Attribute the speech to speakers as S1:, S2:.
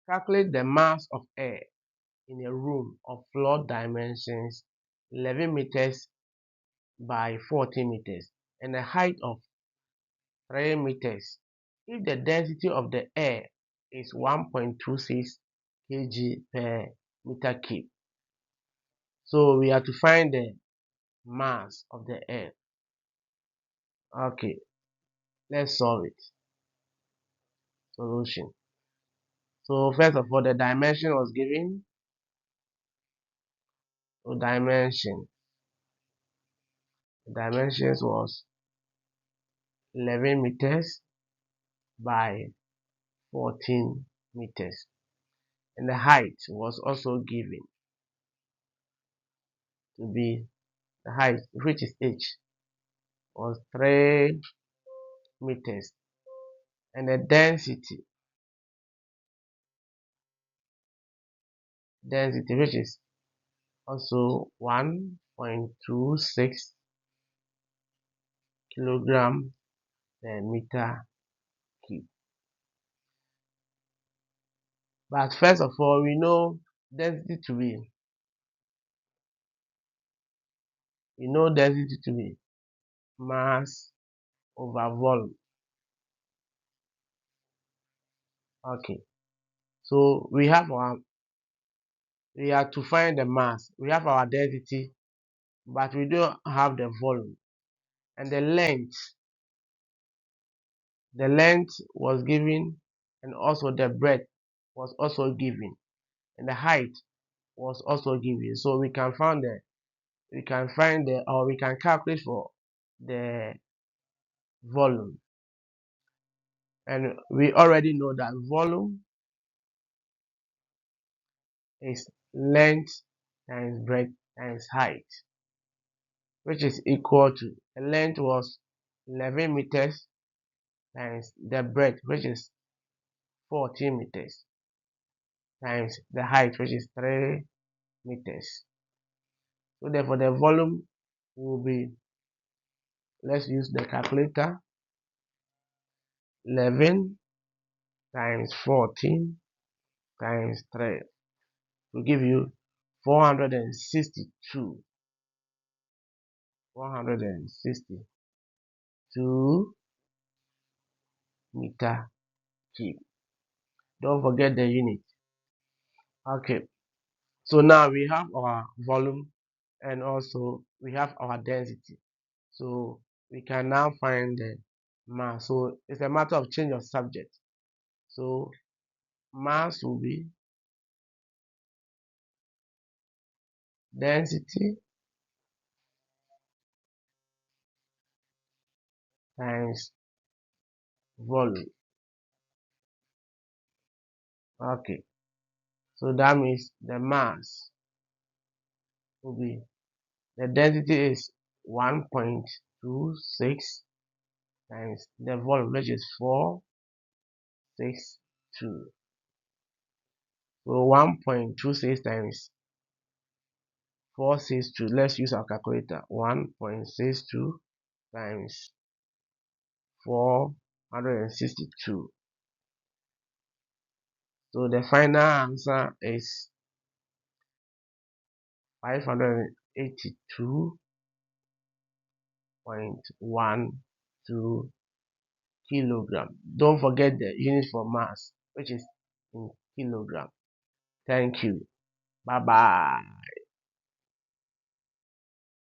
S1: Calculate the mass of air in a room of floor dimensions 11 meters by 14 meters and a height of 3 meters if the density of the air is 1.26 kg per meter cube. So we have to find the mass of the air. Okay, let's solve it. Solution. So first of all, the dimension was given. So dimensions was 11 meters by 14 meters, and the height was also given to be the height, which is h, was 3 meters, and the density which is also 1.26 kilogram per meter cube. But first of all, we know density to be mass over volume. Okay, so we have to find the mass. We have our density, but we don't have the volume. And the length was given, and also the breadth was also given, and the height was also given. So we can calculate for the volume, and we already know that volume is length times breadth times height, which is equal to, the length was 11 meters times the breadth, which is 14 meters, times the height, which is 3 meters. So therefore the volume will be, let's use the calculator, 11 times 14 times 3 will give you 462 meter cube. Don't forget the unit. Okay, so now we have our volume and also we have our density, so we can now find the mass. So it's a matter of change of subject. So mass will be density times volume. Okay, so that means the mass will be, the density is 1.26 times the volume, which is 462. So 1.26 times 462. Let's use our calculator. 1.62 times 462. So the final answer is 582.12 kilogram. Don't forget the unit for mass, which is in kilogram. Thank you. Bye bye.